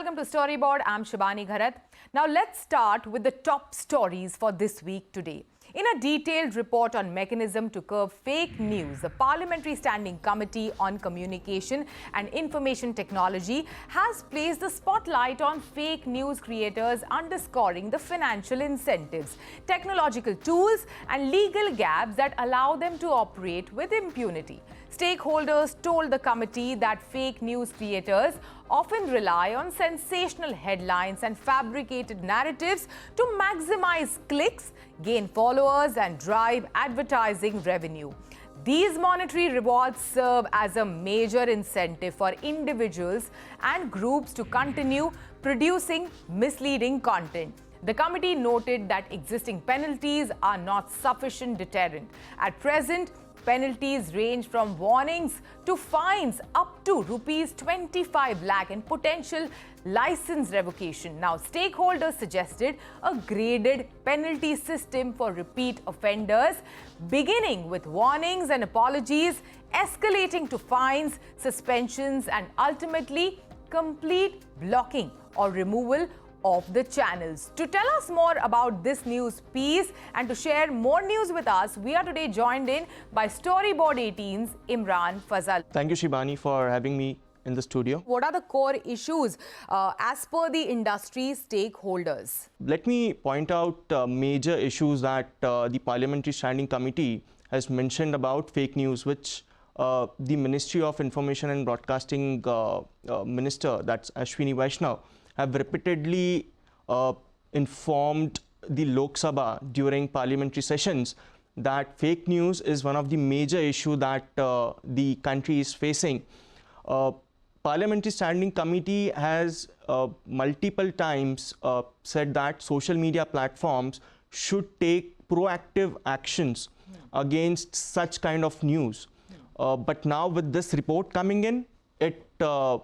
welcome to Storyboard. I'm Shibani Gharat. Now let's start with the top stories for this week today. In a detailed report on mechanism to curb fake news, the Parliamentary Standing Committee on Communication and Information Technology has placed the spotlight on fake news creators, underscoring the financial incentives, technological tools and legal gaps that allow them to operate with impunity. Stakeholders told the committee that fake news creators often rely on sensational headlines and fabricated narratives to maximize clicks, gain followers, and drive advertising revenue. These monetary rewards serve as a major incentive for individuals and groups to continue producing misleading content. The committee noted that existing penalties are not sufficient deterrent. At present, penalties range from warnings to fines up to rupees 25 lakh and potential license revocation. Now, stakeholders suggested a graded penalty system for repeat offenders, beginning with warnings and apologies, escalating to fines, suspensions, and ultimately complete blocking or removal of the channels. To tell us more about this news piece and to share more news with us, we are today joined in by Storyboard 18's Imran Fazal. Thank you, Shibani, for having me in the studio. What are the core issues as per the industry stakeholders? Let me point out major issues that the Parliamentary Standing Committee has mentioned about fake news, which the Ministry of Information and Broadcasting Minister, that's Ashwini Vaishnav, have repeatedly informed the Lok Sabha during parliamentary sessions that fake news is one of the major issues that the country is facing. Parliamentary Standing Committee has multiple times said that social media platforms should take proactive actions against such kind of news. But now with this report coming in, it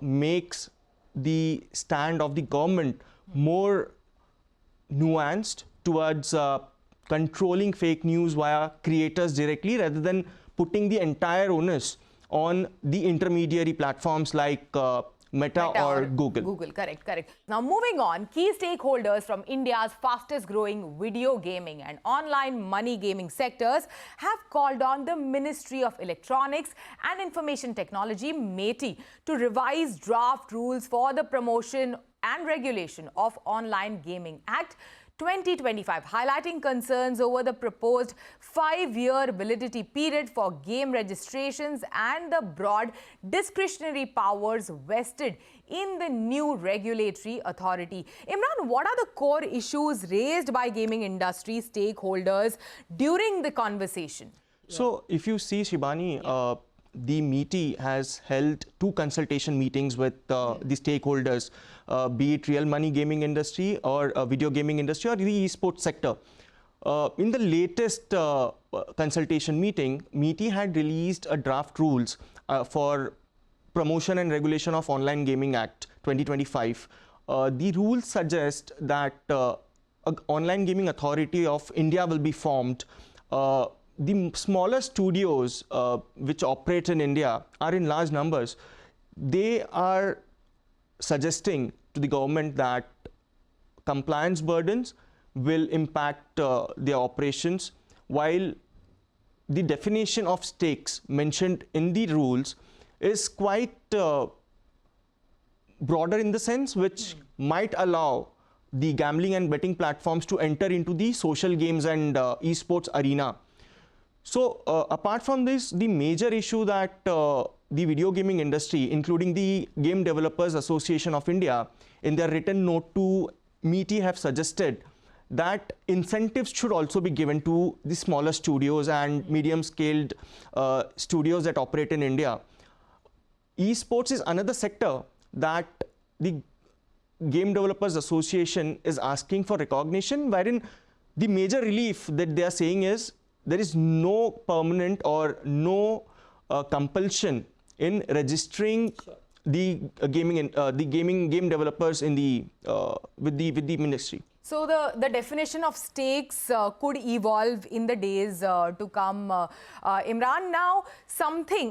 makes the stand of the government more nuanced towards controlling fake news via creators directly, rather than putting the entire onus on the intermediary platforms like Meta or Google. Correct. Now moving on, key stakeholders from India's fastest growing video gaming and online money gaming sectors have called on the Ministry of Electronics and Information Technology, METI, to revise draft rules for the Promotion and Regulation of Online Gaming Act 2025, highlighting concerns over the proposed 5-year validity period for game registrations and the broad discretionary powers vested in the new regulatory authority. Imran, what are the core issues raised by gaming industry stakeholders during the conversation? So, if you see, Shibani, the METI has held 2 consultation meetings with the stakeholders, be it real money gaming industry or video gaming industry or the esports sector. In the latest consultation meeting, METI had released a draft rules for Promotion and Regulation of Online Gaming Act 2025. The rules suggest that an Online Gaming Authority of India will be formed. The smaller studios which operate in India are in large numbers. They are suggesting to the government that compliance burdens will impact their operations, while the definition of stakes mentioned in the rules is quite broader in the sense which might allow the gambling and betting platforms to enter into the social games and esports arena. So, apart from this, the major issue that the video gaming industry, including the Game Developers Association of India, in their written note to METI have suggested that incentives should also be given to the smaller studios and medium-scaled studios that operate in India. Esports is another sector that the Game Developers Association is asking for recognition, wherein the major relief that they are saying is there is no permanent or no compulsion in registering the game developers in the with the ministry. So the definition of stakes could evolve in the days to come. Imran, now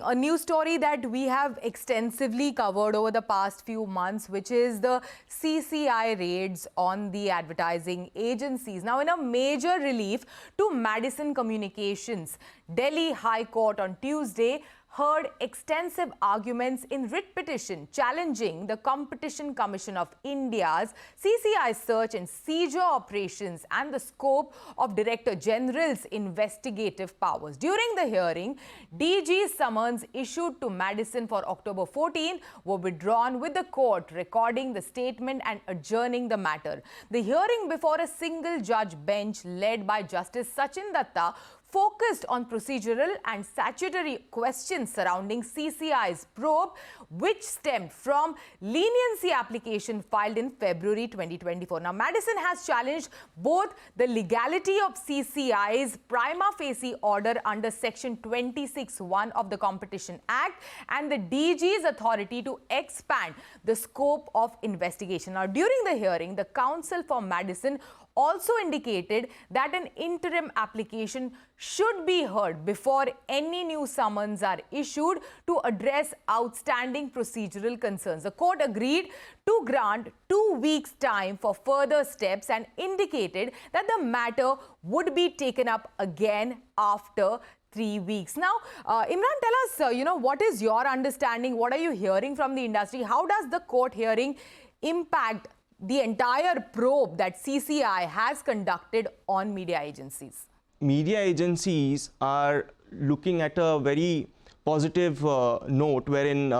a new story that we have extensively covered over the past few months, which is the CCI raids on the advertising agencies. Now, in a major relief to Madison Communications, Delhi High Court on Tuesday heard extensive arguments in writ petition challenging the Competition Commission of India's CCI search and seizure operations and the scope of Director General's investigative powers. During the hearing, DG's summons issued to Madison for October 14 were withdrawn, with the court recording the statement and adjourning the matter. The hearing before a single judge bench led by Justice Sachin Datta focused on procedural and statutory questions surrounding CCI's probe, which stemmed from leniency application filed in February 2024. Now, Madison has challenged both the legality of CCI's prima facie order under Section 26(1) of the Competition Act and the DG's authority to expand the scope of investigation. Now, during the hearing, the counsel for Madison also indicated that an interim application should be heard before any new summons are issued to address outstanding procedural concerns. The court agreed to grant 2 weeks' time for further steps and indicated that the matter would be taken up again after 3 weeks. Now, Imran, tell us, what is your understanding? What are you hearing from the industry? How does the court hearing impact the entire probe that CCI has conducted on media agencies? Media agencies are looking at a very positive note, wherein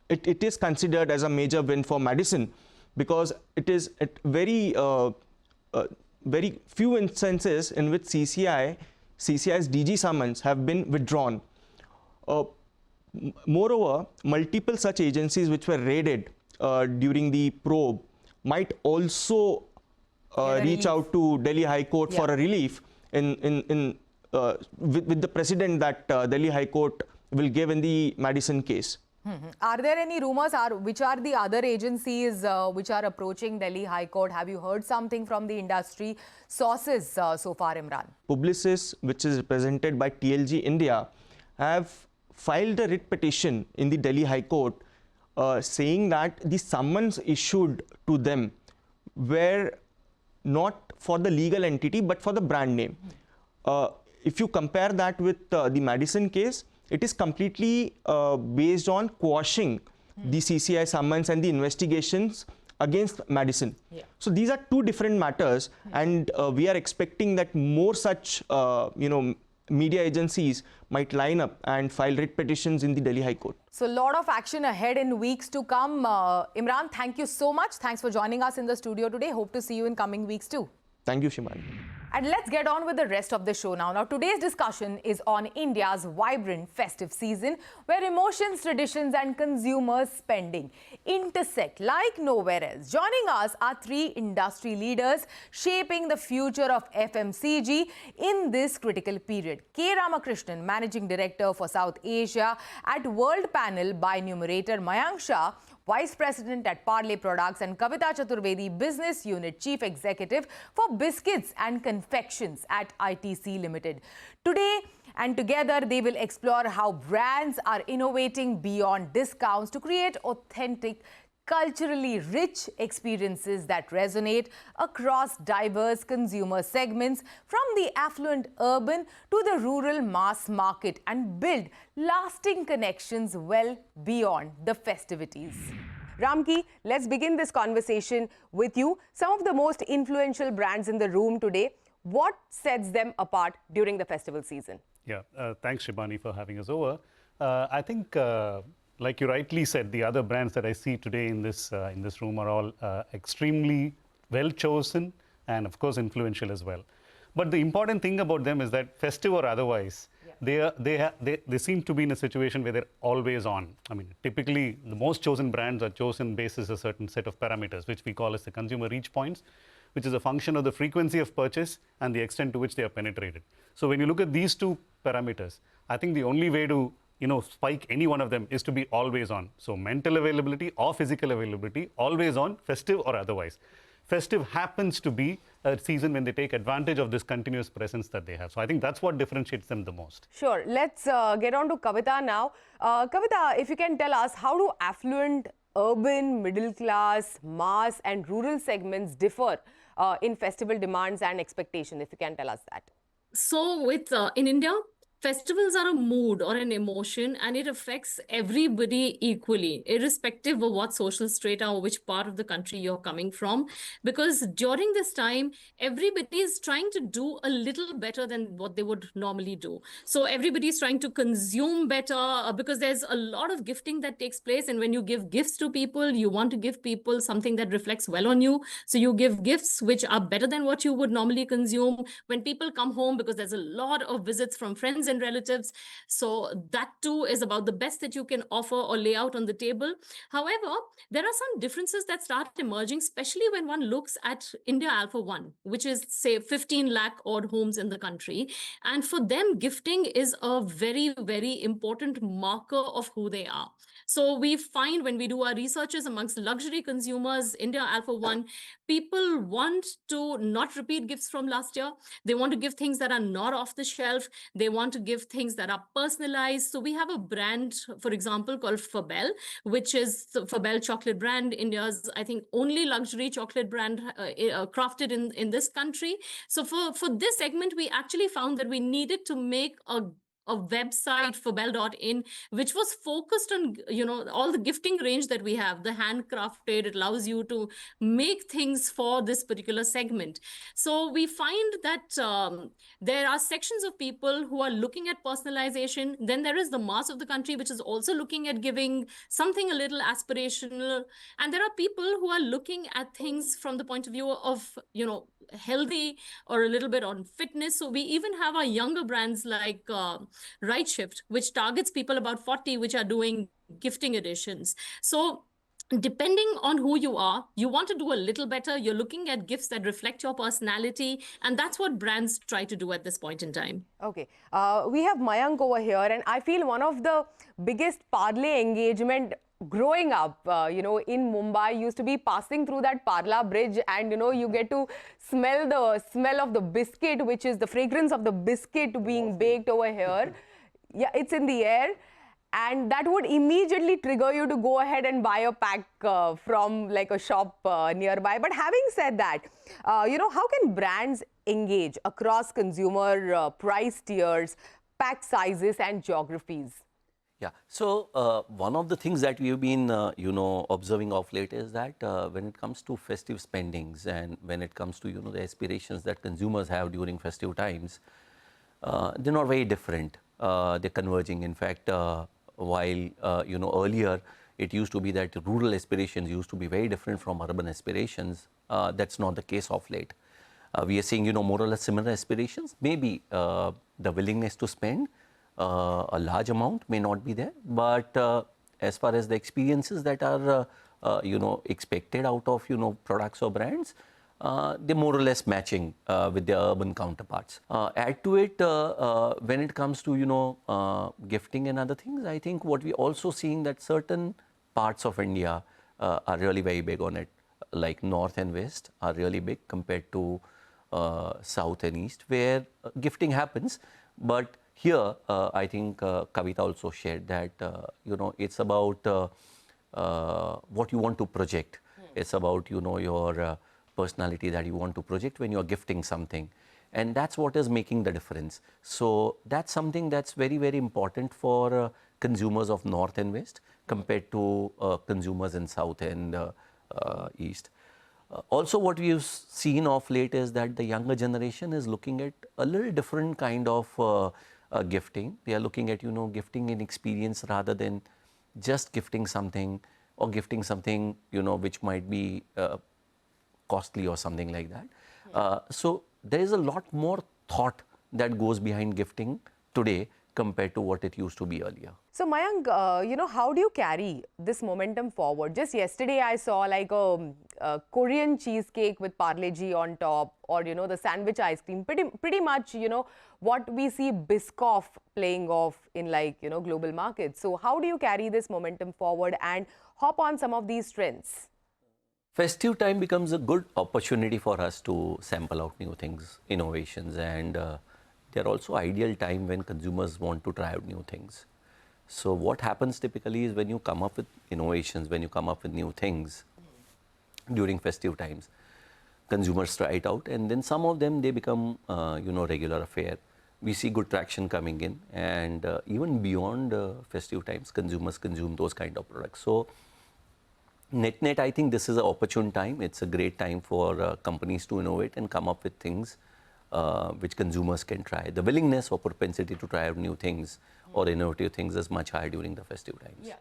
it is considered as a major win for Madison, because it is at very few instances in which CCI's DG summons have been withdrawn. Moreover, multiple such agencies which were raided during the probe might also reach out to Delhi High Court for a relief with the precedent that Delhi High Court will give in the Madison case. Are there any rumors? Which are the other agencies which are approaching Delhi High Court? Have you heard something from the industry sources so far, Imran? Publicis, which is represented by TLG India, have filed a writ petition in the Delhi High Court saying that the summons issued to them were not for the legal entity but for the brand name. If you compare that with the Madison case, it is completely based on quashing the CCI summons and the investigations against Madison. So these are two different matters, and we are expecting that more such media agencies might line up and file writ petitions in the Delhi High Court. So a lot of action ahead in weeks to come. Imran, thank you so much. Thanks for joining us in the studio today. Hope to see you in coming weeks too. Thank you, Shimani. And let's get on with the rest of the show now. Now, today's discussion is on India's vibrant festive season, where emotions, traditions and consumer spending intersect like nowhere else. Joining us are three industry leaders shaping the future of FMCG in this critical period. K. Ramakrishnan, Managing Director for South Asia at World Panel by Numerator, Mayank Shah, Vice President at Parle Products, and Kavita Chaturvedi, Business Unit Chief Executive for Biscuits and Confections at ITC Limited. Today and together, they will explore how brands are innovating beyond discounts to create authentic, culturally rich experiences that resonate across diverse consumer segments, from the affluent urban to the rural mass market, and build lasting connections well beyond the festivities. Ramki, let's begin this conversation with you. Some of the most influential brands in the room today, what sets them apart during the festival season? Yeah, thanks Shibani for having us over. I think like you rightly said, the other brands that I see today in this room are all extremely well chosen and of course influential as well. But the important thing about them is that festive or otherwise, they seem to be in a situation where they're always on. I mean, typically the most chosen brands are chosen basis a certain set of parameters, which we call as the consumer reach points, which is a function of the frequency of purchase and the extent to which they are penetrated. So when you look at these two parameters, I think the only way to spike any one of them is to be always on. So mental availability or physical availability, always on, festive or otherwise. Festive happens to be a season when they take advantage of this continuous presence that they have. So I think that's what differentiates them the most. Sure. Let's get on to Kavita now. Kavita, if you can tell us, how do affluent, urban, middle class, mass and rural segments differ in festival demands and expectation, if you can tell us that? So in India, festivals are a mood or an emotion, and it affects everybody equally, irrespective of what social strata or which part of the country you're coming from. Because during this time, everybody is trying to do a little better than what they would normally do. So everybody is trying to consume better because there's a lot of gifting that takes place. And when you give gifts to people, you want to give people something that reflects well on you. So you give gifts which are better than what you would normally consume. When people come home, because there's a lot of visits from friends and relatives, so that too is about the best that you can offer or lay out on the table. However, there are some differences that start emerging, especially when one looks at India Alpha 1, which is, say, 15 lakh odd homes in the country. And for them, gifting is a very, very important marker of who they are. So we find when we do our researches amongst luxury consumers, India Alpha 1, people want to not repeat gifts from last year. They want to give things that are not off the shelf. They want to give things that are personalized. So we have a brand, for example, called Parle, which is the Parle chocolate brand, India's, I think, only luxury chocolate brand crafted in this country. So for this segment, we actually found that we needed to make a website for Parle.in, which was focused on, all the gifting range that we have, the handcrafted. It allows you to make things for this particular segment. So we find that there are sections of people who are looking at personalization. Then there is the mass of the country, which is also looking at giving something a little aspirational. And there are people who are looking at things from the point of view of, healthy or a little bit on fitness. So we even have our younger brands like Right Shift, which targets people about 40, which are doing gifting editions. So depending on who you are, you want to do a little better. You're looking at gifts that reflect your personality. And that's what brands try to do at this point in time. Okay. We have Mayank over here. And I feel one of the biggest Parle engagement growing up, in Mumbai, used to be passing through that Parle bridge, and you get to smell the smell of the biscuit, which is the fragrance of the biscuit being baked over here. Yeah, it's in the air, and that would immediately trigger you to go ahead and buy a pack from like a shop nearby. But having said that, how can brands engage across consumer price tiers, pack sizes and geographies? Yeah. So one of the things that we've been, observing of late is that when it comes to festive spendings and when it comes to, the aspirations that consumers have during festive times, they're not very different. They're converging. In fact, while, earlier it used to be that rural aspirations used to be very different from urban aspirations, that's not the case of late. We are seeing, more or less similar aspirations. Maybe the willingness to spend a large amount may not be there, but as far as the experiences that are expected out of products or brands, they're more or less matching with their urban counterparts. Add to it, when it comes to gifting and other things, I think what we also seeing that certain parts of India are really very big on it, like North and West are really big compared to South and East, where gifting happens. But here, I think Kavita also shared that, it's about what you want to project. It's about, your personality that you want to project when you're gifting something. And that's what is making the difference. So that's something that's very, very important for consumers of North and West compared to consumers in South and East. Also, what we've seen of late is that the younger generation is looking at a little different kind of gifting. They are looking at, gifting in experience rather than just gifting something or gifting something, which might be costly or something like that. So there is a lot more thought that goes behind gifting today compared to what it used to be earlier. So Mayank, how do you carry this momentum forward? Just yesterday I saw like a Korean cheesecake with Parle-G on top, or the sandwich ice cream. Pretty much, what we see Biscoff playing off in like, global markets. So how do you carry this momentum forward and hop on some of these trends? Festive time becomes a good opportunity for us to sample out new things, innovations, and they're also ideal time when consumers want to try out new things. So what happens typically is when you come up with innovations, when you come up with new things during festive times, consumers try it out, and then some of them, they become regular affair. We see good traction coming in, and even beyond festive times, consumers consume those kind of products. So net, I think this is an opportune time. It's a great time for companies to innovate and come up with things which consumers can try. The willingness or propensity to try out new things or innovative things is much higher during the festive times. Yeah.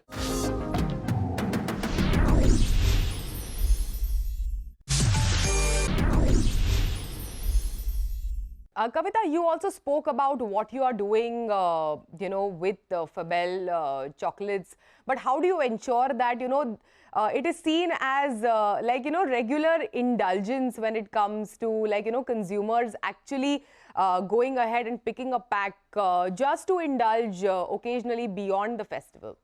Kavita, you also spoke about what you are doing, with Fabel chocolates. But how do you ensure that, it is seen as regular indulgence when it comes to consumers actually going ahead and picking a pack just to indulge occasionally beyond the festival?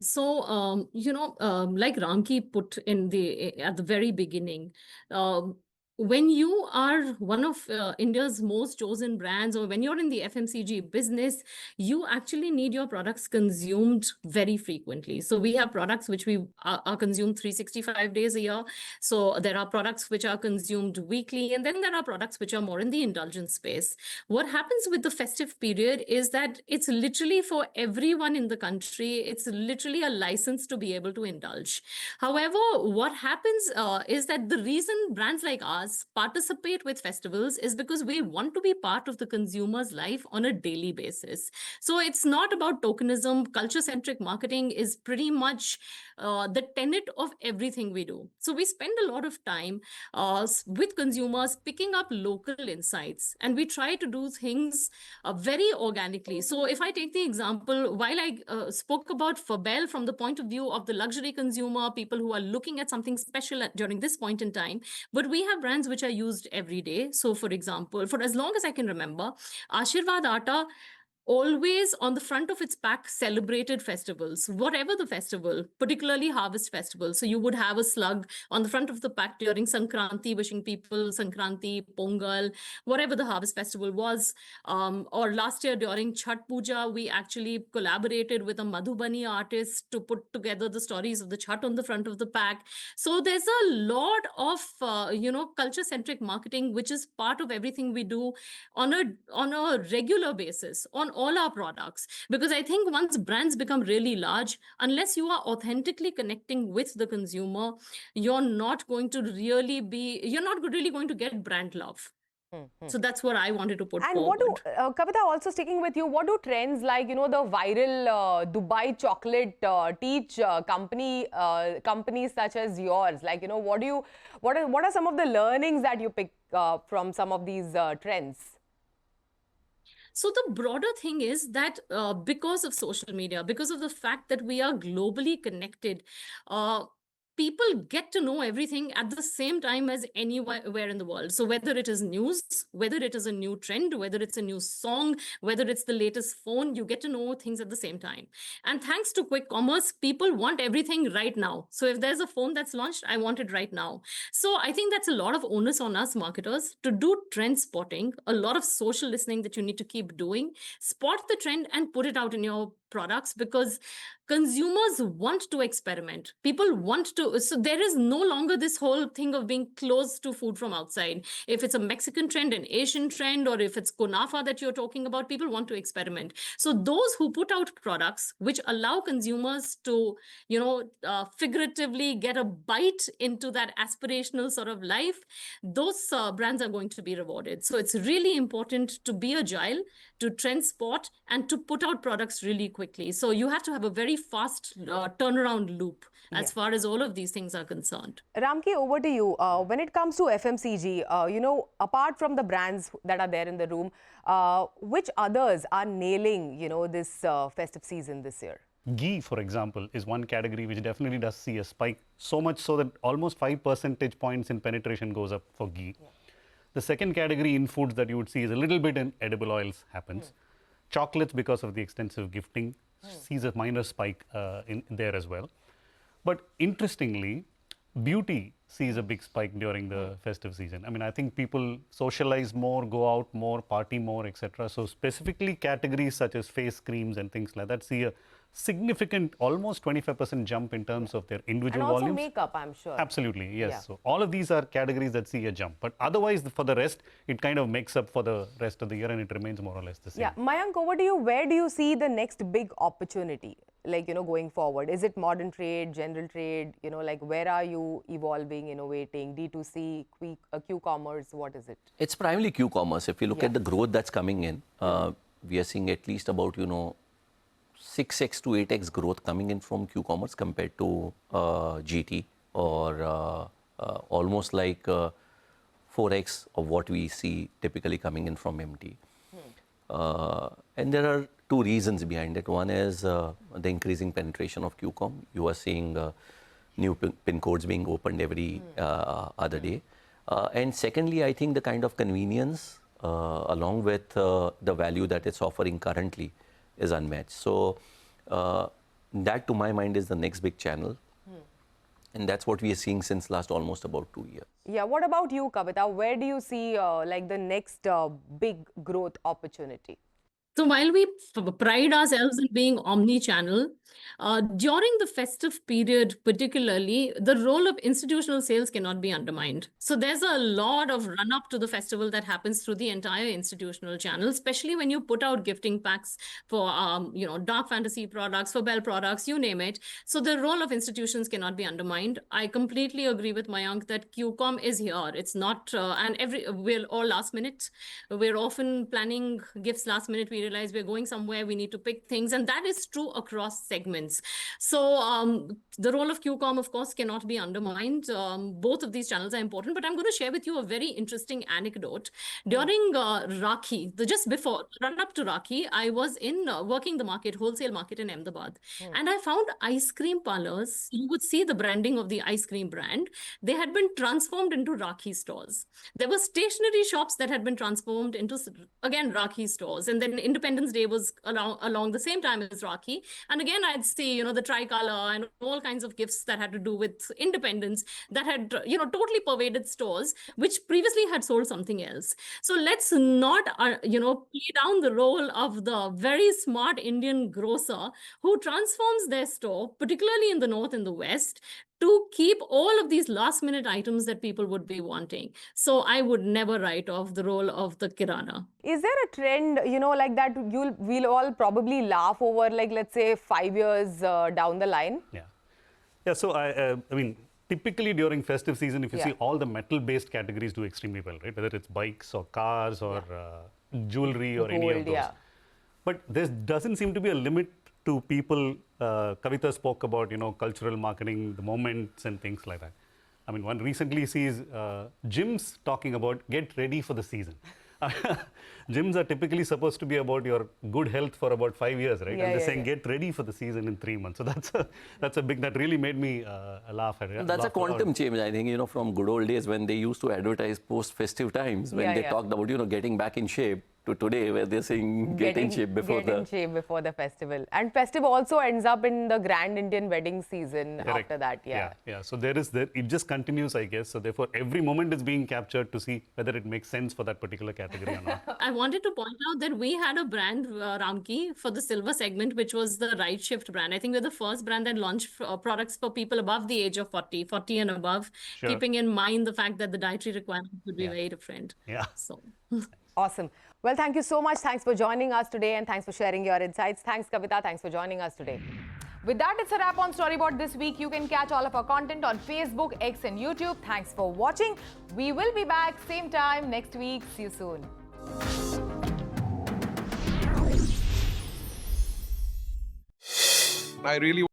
So, like Ramki put at the very beginning, when you are one of India's most chosen brands, or when you're in the FMCG business, you actually need your products consumed very frequently. So we have products which we are consumed 365 days a year. So there are products which are consumed weekly, and then there are products which are more in the indulgence space. What happens with the festive period is that it's literally for everyone in the country. It's literally a license to be able to indulge. However, what happens is that the reason brands like ours participate with festivals is because we want to be part of the consumer's life on a daily basis. So it's not about tokenism. Culture-centric marketing is pretty much the tenet of everything we do. So we spend a lot of time with consumers picking up local insights, and we try to do things very organically. So if I take the example, while I spoke about Fabel from the point of view of the luxury consumer, people who are looking at something special during this point in time, but we have brands which are used every day. So for example, for as long as I can remember, Ashirwad Atta always on the front of its pack celebrated festivals, whatever the festival, particularly harvest festival. So you would have a slug on the front of the pack during Sankranti, wishing people Sankranti, Pongal, whatever the harvest festival was. Or last year during Chhat Puja, we actually collaborated with a Madhubani artist to put together the stories of the Chhat on the front of the pack. So there's a lot of, culture-centric marketing, which is part of everything we do on a regular basis on all our products. Because I think once brands become really large, unless you are authentically connecting with the consumer, you're not really going to get brand love. So that's what I wanted to put forward. And Kavita, also sticking with you, what do trends like, the viral Dubai chocolate teach companies such as yours? Like, what are some of the learnings that you pick from some of these trends? So the broader thing is that because of social media, because of the fact that we are globally connected, people get to know everything at the same time as anywhere in the world. So whether it is news, whether it is a new trend, whether it's a new song, whether it's the latest phone, you get to know things at the same time. And thanks to quick commerce, people want everything right now. So if there's a phone that's launched, I want it right now. So I think that's a lot of onus on us marketers to do trend spotting, a lot of social listening that you need to keep doing, spot the trend and put it out in your products, because consumers want to experiment. People want to, so there is no longer this whole thing of being closed to food from outside. If it's a Mexican trend, an Asian trend, or if it's kunafa that you're talking about, people want to experiment. So those who put out products which allow consumers to, figuratively get a bite into that aspirational sort of life, those brands are going to be rewarded. So it's really important to be agile, to trend spot, and to put out products really quickly. So you have to have a very fast turnaround loop as far as all of these things are concerned. Ramki, over to you. When it comes to FMCG, apart from the brands that are there in the room, which others are nailing, this festive season this year? Ghee, for example, is one category which definitely does see a spike, so much so that almost 5 percentage points in penetration goes up for ghee. Yeah. The second category in foods that you would see is a little bit in edible oils happens. Chocolates, because of the extensive gifting, sees a minor spike in there as well. But interestingly, beauty sees a big spike during the festive season. I mean, I think people socialize more, go out more, party more, etc. So specifically categories such as face creams and things like that see a significant, almost 25% jump in terms of their individual And also volumes. makeup, I'm sure. Absolutely, yes. Yeah. So all of these are categories that see a jump. But otherwise, for the rest, it kind of makes up for the rest of the year and it remains more or less the same. Yeah, Mayank, over to you. Where do you see the next big opportunity, like, going forward? Is it modern trade, general trade? Like, where are you evolving, innovating, D2C, Q-commerce? What is it? It's primarily Q-commerce. If you look at the growth that's coming in, we are seeing at least about, 6x to 8x growth coming in from Q-commerce compared to GT, or almost like 4x of what we see typically coming in from MT. And there are two reasons behind it. One is the increasing penetration of QCom. You are seeing new pin codes being opened every other day. And secondly, I think the kind of convenience along with the value that it's offering currently is unmatched. So that, to my mind, is the next big channel. And that's what we are seeing since last almost about 2 years. Yeah, what about you, Kavita? Where do you see like the next big growth opportunity? So while we pride ourselves in being omni-channel, during the festive period particularly, the role of institutional sales cannot be undermined. So there's a lot of run-up to the festival that happens through the entire institutional channel, especially when you put out gifting packs for, dark fantasy products, for Bell products, you name it. So the role of institutions cannot be undermined. I completely agree with Mayank that QCom is here. It's not, and we're all last minute. We're often planning gifts last minute. We realize we're going somewhere, we need to pick things, and that is true across segments. So the role of QCom, of course, cannot be undermined. Both of these channels are important, but I'm going to share with you a very interesting anecdote. During Rakhi, just before, run up to Rakhi, I was in working the market, wholesale market in Ahmedabad, and I found ice cream parlors. You would see the branding of the ice cream brand. They had been transformed into Rakhi stores. There were stationery shops that had been transformed into, again, Rakhi stores. And then Independence Day was along the same time as Rakhi. And again, I'd see, the tricolor and all kinds of gifts that had to do with independence that had, totally pervaded stores, which previously had sold something else. So let's not, play down the role of the very smart Indian grocer who transforms their store, particularly in the North and the West, to keep all of these last minute items that people would be wanting. So I would never write off the role of the Kirana. Is there a trend, like that we'll all probably laugh over, like, let's say 5 years down the line? Yeah, so I mean, typically during festive season, if you Yeah. see, all the metal-based categories do extremely well, right? Whether it's bikes or cars or jewelry or any of Gold, those. yeah. But there doesn't seem to be a limit to people. Kavita spoke about, cultural marketing, the moments and things like that. I mean, one recently sees gyms talking about get ready for the season. Gyms are typically supposed to be about your good health for about 5 years, right? And they're saying get ready for the season in 3 months. So that's a big, that really made me laugh at it. That's a quantum change, I think, from good old days when they used to advertise post-festive times, when they talked about, getting back in shape, to today where they're saying get in shape before the festival. And festive also ends up in the grand Indian wedding season. Correct. After that. Yeah. So it just continues, I guess. So therefore, every moment is being captured to see whether it makes sense for that particular category or not. I wanted to point out that we had a brand, Ramki, for the silver segment, which was the Right Shift brand. I think we're the first brand that launched products for people above the age of 40 and above, keeping in mind the fact that the dietary requirements would be very different. Yeah. So. Awesome. Well, thank you so much. Thanks for joining us today and thanks for sharing your insights. Thanks, Kavita. Thanks for joining us today. With that, it's a wrap on Storyboard this week. You can catch all of our content on Facebook, X and YouTube. Thanks for watching. We will be back same time next week. See you soon. I really